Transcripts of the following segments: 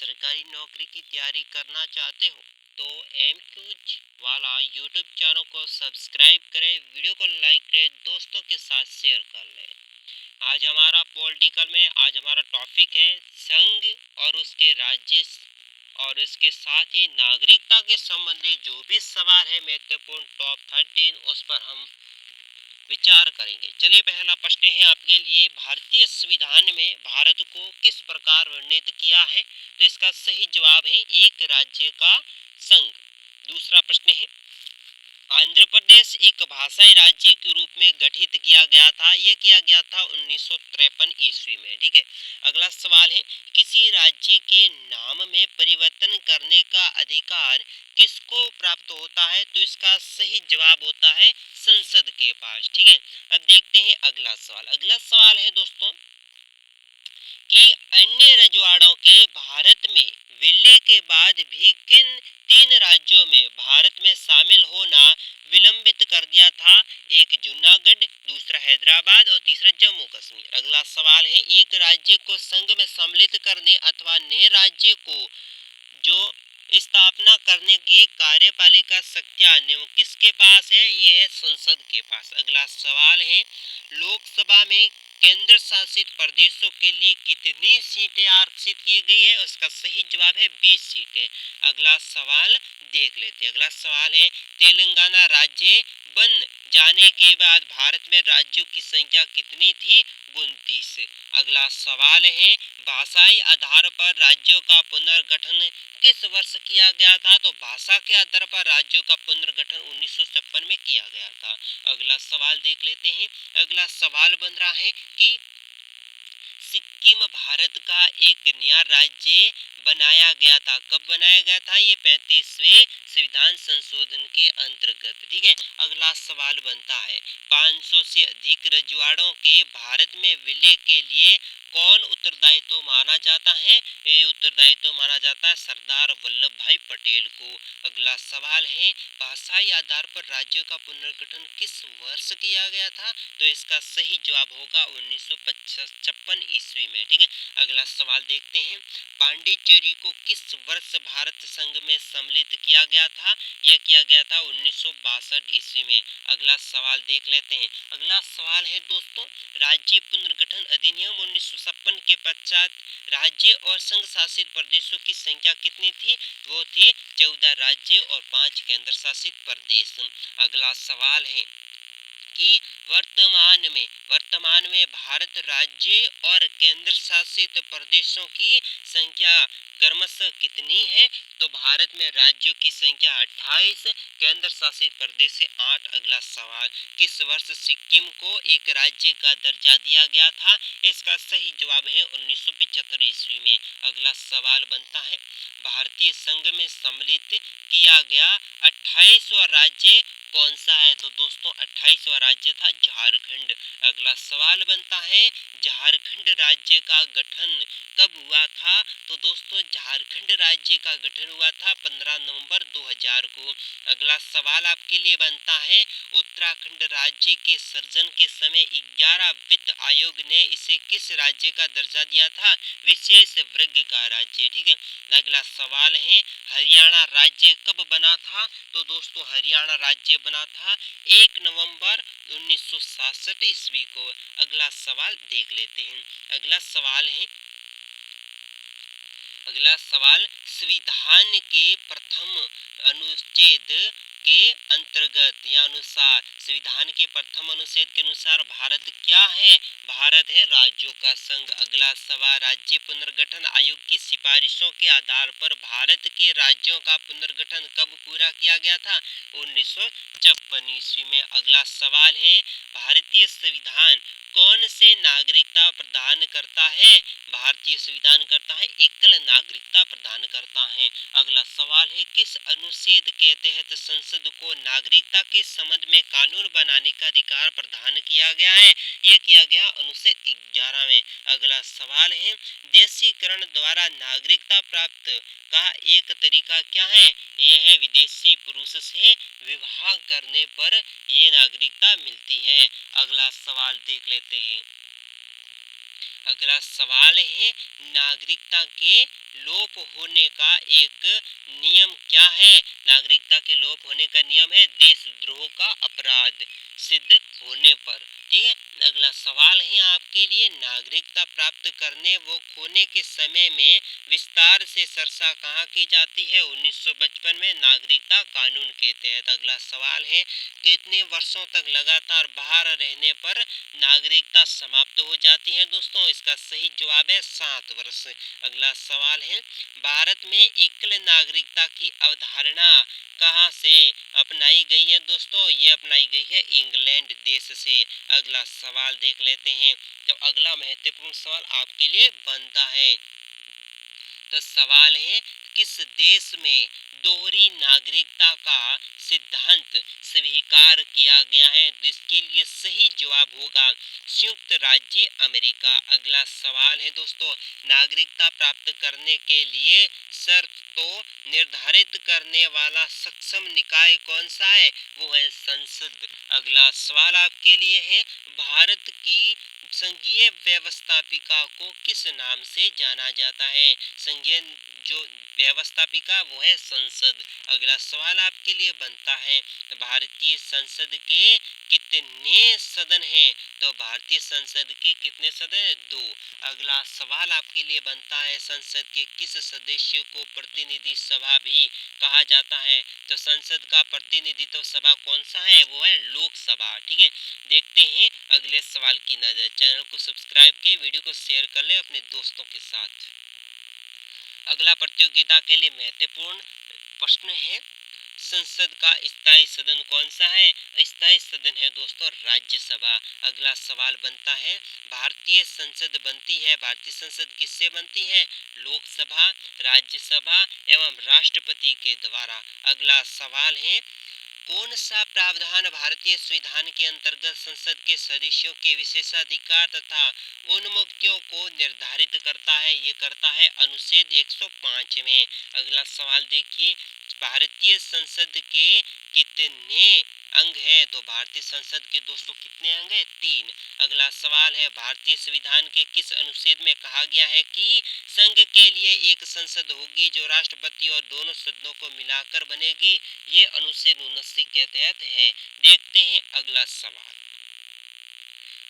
सरकारी नौकरी की तैयारी करना चाहते हो तो एमक्यूज वाला यूट्यूब चैनल को सब्सक्राइब करें, वीडियो को लाइक करें, दोस्तों के साथ शेयर कर लें। आज हमारा पॉलिटिकल में आज हमारा टॉपिक है संघ और उसके राज्य और इसके साथ ही नागरिकता के संबंधित जो भी सवाल है महत्वपूर्ण टॉप 13 उस पर हम विचार करेंगे। चलिए, पहला प्रश्न है आपके लिए, भारतीय संविधान में भारत को किस प्रकार वर्णित किया है? तो इसका सही जवाब है एक राज्य का संघ। दूसरा प्रश्न है, आंध्र प्रदेश एक भाषाई राज्य के रूप में गठित किया गया था, यह किया गया था 1953 ईस्वी में। ठीक है। अगला सवाल है, किसी राज्य के नाम में परिवर्तन करने का अधिकार किसको प्राप्त होता है? तो इसका सही जवाब होता है संसद के पास। ठीक है। अब देखते हैं अगला सवाल। अगला सवाल है दोस्तों कि अन्य रजवाड़ों के भारत में विलय के बाद भी किन तीन राज्यों में भारत में शामिल होना विलंबित कर दिया था? एक जूनागढ़, दूसरा हैदराबाद और तीसरा जम्मू कश्मीर। अगला सवाल है, एक राज्य को संघ में सम्मिलित करने अथवा नए राज्य को जो स्थापना करने की कार्यपालिका शक्तियां किसके पास है? ये है संसद के पास। अगला सवाल है, लोकसभा में केंद्र शासित प्रदेशों के लिए कितनी सीटें आरक्षित की गई है? उसका सही जवाब है 20 सीटें। अगला सवाल देख लेते हैं। अगला सवाल है, तेलंगाना राज्य बन जाने के बाद भारत में राज्यों की संख्या कितनी थी? 29। अगला सवाल है, भाषाई आधार पर राज्यों का पुनर्गठन किस वर्ष किया गया था? तो भाषा के आधार पर राज्यों का पुनर्गठन 1956 में किया गया था। अगला सवाल देख लेते हैं। अगला सवाल बन रहा है कि सिक्किम भारत का एक नया राज्य बनाया गया था। कब बनाया गया था? ये 35वें संविधान संशोधन के अंतर्गत। ठीक है। अगला सवाल बनता है, 500 से अधिक रजवाड़ों के भारत में विलय के लिए कौन उत्तरदायित्व माना जाता है? ये उत्तरदायित्व माना जाता है सरदार वल्लभ भाई पटेल को। अगला सवाल है, भाषाई आधार पर राज्यों का पुनर्गठन किस वर्ष किया गया था? तो इसका सही जवाब होगा 1956 ईस्वी में। ठीक है। अगला सवाल देखते हैं, पांडिचेरी को किस वर्ष भारत संघ में सम्मिलित किया गया था? यह किया गया था 1962 ईस्वी में। अगला सवाल देख लेते हैं। अगला सवाल है दोस्तों, राज्य पुनर्गठन अधिनियम 1956 के पश्चात राज्य और संघ शासित प्रदेशों की संख्या कितनी थी? वो थी 14 राज्य और 5 केंद्र शासित प्रदेश। अगला सवाल है कि वर्तमान में भारत राज्य और केंद्र शासित प्रदेशों की संख्या क्रमशः कितनी है? तो भारत में राज्यों की संख्या 28, केंद्र शासित प्रदेश से 8। अगला सवाल, किस वर्ष सिक्किम को एक राज्य का दर्जा दिया गया था? इसका सही जवाब है 1975 ईस्वी में। अगला सवाल बनता है, भारतीय संघ में सम्मिलित किया गया 28वां राज्य कौन सा है? तो दोस्तों 28वां राज्य था झारखंड। अगला सवाल बनता है, झारखंड राज्य का गठन कब हुआ था? तो दोस्तों झारखंड राज्य का गठन हुआ था 15 नवंबर 2000 को। अगला सवाल आपके लिए बनता है, उत्तराखंड राज्य के सृजन के समय 11 वित्त आयोग ने इसे किस राज्य का दर्जा दिया था? विशेष वर्ग का राज्य। ठीक है। अगला सवाल है, हरियाणा राज्य कब बना था? तो दोस्तों हरियाणा राज्य बना था 1 नवंबर 1966 ईस्वी को। अगला सवाल देख लेते हैं। अगला सवाल संविधान के प्रथम अनुच्छेद के अंतर्गत या अनुसार, संविधान के प्रथम अनुच्छेद के अनुसार भारत क्या है? भारत है राज्यों का संघ। अगला सवाल, राज्य पुनर्गठन आयोग की सिफारिशों के आधार पर भारत के राज्यों का पुनर्गठन कब पूरा किया गया था? 1956 ईस्वी में। अगला सवाल है, भारतीय संविधान कौन से नागरिकता प्रदान करता है? भारतीय संविधान करता है एकल नागरिकता प्रदान करता है। अगला सवाल है, किस अनुच्छेद के तहत संसद को नागरिकता के संबंध में कानून बनाने का अधिकार प्रदान किया गया है? यह किया गया अनुच्छेद 11 में। अगला सवाल है, देशीकरण द्वारा नागरिकता प्राप्त का एक तरीका क्या है? यह है विदेशी पुरुष से विवाह करने पर ये नागरिकता मिलती है। अगला सवाल देख लेते हैं। अगला सवाल है, नागरिकता के लोप होने का एक नियम क्या है? नागरिकता के लोप होने का नियम है देशद्रोह का अपराध सिद्ध होने पर। ठीक है। अगला सवाल है आपके लिए, नागरिकता प्राप्त करने व खोने के समय में विस्तार से चर्चा कहाँ की जाती है? 1955 में नागरिकता कानून के तहत। अगला सवाल है, कितने वर्षों तक लगातार बाहर रहने पर नागरिकता समाप्त हो जाती है? दोस्तों इसका सही जवाब है 7 वर्ष। अगला सवाल है, भारत में एकल नागरिकता की अवधारणा कहाँ से अपनाई गई है? दोस्तों ये अपनाई गई है इंग्लैंड देश से। अगला सवाल देख लेते हैं। तो अगला महत्वपूर्ण सवाल आपके लिए बनता है। तो सवाल है, किस देश में दोहरी नागरिकता का सिद्धांत स्वीकार किया गया है? इसके लिए सही जवाब होगा संयुक्त राज्य अमेरिका। अगला सवाल है दोस्तों, नागरिकता प्राप्त करने के लिए शर्त तो निर्धारित करने वाला सक्षम निकाय कौन सा है? वो है संसद। अगला सवाल आपके लिए है, भारत की संघीय व्यवस्थापिका को किस नाम से जाना जाता है? संघीय जो व्यवस्थापिका वो है संसद। अगला सवाल आपके लिए बनता है, भारतीय संसद के कितने सदन हैं? तो भारतीय संसद के कितने सदन हैं? 2। अगला सवाल आपके लिए बनता है, संसद के किस सदस्य को प्रतिनिधि सभा भी कहा जाता है? तो संसद का प्रतिनिधित्व सभा कौन सा है? वो है लोकसभा। ठीक है। देखते हैं अगले सवाल की नजर। चैनल को सब्सक्राइब के वीडियो को शेयर कर लें अपने दोस्तों के साथ। अगला प्रतियोगिता के लिए महत्वपूर्ण प्रश्न है, संसद का स्थायी सदन कौन सा है? स्थायी सदन है दोस्तों राज्यसभा। अगला सवाल बनता है, भारतीय संसद बनती है, भारतीय संसद किससे बनती है? लोकसभा, राज्यसभा एवं राष्ट्रपति के द्वारा। अगला सवाल है, कौन सा प्रावधान भारतीय संविधान के अंतर्गत संसद के सदस्यों के विशेषाधिकार तथा उन्मुक्तियों को निर्धारित करता है? ये करता है अनुच्छेद 105 में। अगला सवाल देखिए, भारतीय संसद के कितने अंग है? तो भारतीय संसद के दोस्तों कितने अंग है? 3। अगला सवाल है, भारतीय संविधान के किस अनुच्छेद में कहा गया है कि संघ के लिए एक संसद होगी जो राष्ट्रपति और दोनों सदनों को मिलाकर बनेगी? ये अनुच्छेद 79 के तहत है। देखते हैं अगला सवाल।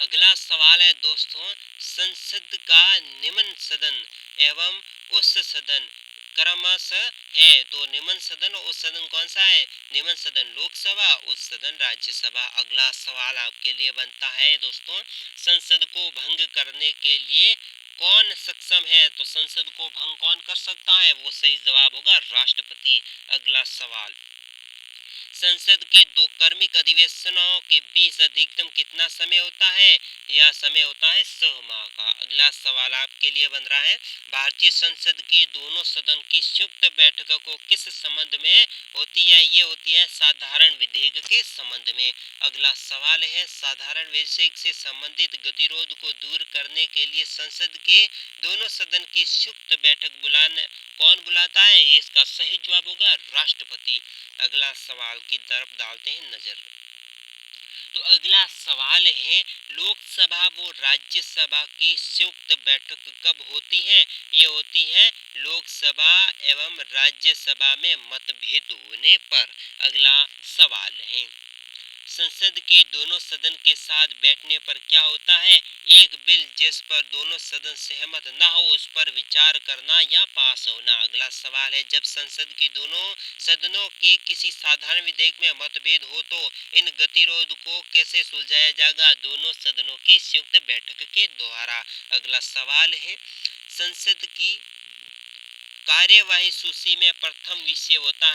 अगला सवाल है दोस्तों, संसद का निम्न सदन एवं उच्च सदन क्रमशः है? तो निम्न सदन और उच्च सदन कौन सा है? निम्न सदन लोकसभा, उच्च सदन राज्यसभा। अगला सवाल आपके लिए बनता है दोस्तों, संसद को भंग करने के लिए कौन सक्षम है? तो संसद को भंग कौन कर सकता है? वो सही जवाब होगा राष्ट्रपति। अगला सवाल, संसद के 2 क्रमिक अधिवेशनों के बीच अधिकतम कितना समय होता है? यह समय होता है 6 माह का। अगला सवाल आपके लिए बन रहा है, भारतीय संसद के दोनों सदन की संयुक्त बैठक को किस संबंध में होती है? ये होती है साधारण विधेयक के संबंध में। अगला सवाल है, साधारण विधेयक से संबंधित गतिरोध को दूर करने के लिए संसद के दोनों सदन की संयुक्त बैठक कौन बुलाता है? इसका सही जवाब होगा राष्ट्रपति। अगला सवाल की तरफ डालते हैं नजर। तो अगला सवाल है, लोकसभा व राज्यसभा की संयुक्त बैठक कब होती है? ये होती है लोकसभा एवं राज्यसभा में मतभेद होने पर। अगला सवाल है, संसद के दोनों सदन के साथ बैठने पर क्या होता है? एक बिल जिस पर दोनों सदन सहमत न हो उस पर विचार करना या पास होना। अगला सवाल है, जब संसद के दोनों सदनों के किसी साधारण विधेयक में मतभेद हो तो इन गतिरोध को कैसे सुलझाया जाएगा? दोनों सदनों की संयुक्त बैठक के द्वारा। अगला सवाल है, संसद की कार्यवाही सूची में प्रथम विषय होता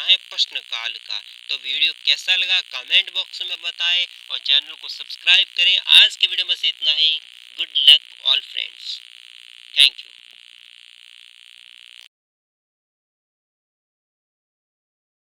है प्रश्नकाल का। तो वीडियो कैसा लगा कमेंट बॉक्स में बताएं और चैनल को सब्सक्राइब करें। आज के वीडियो में बस इतना ही। Good luck all friends. Thank you.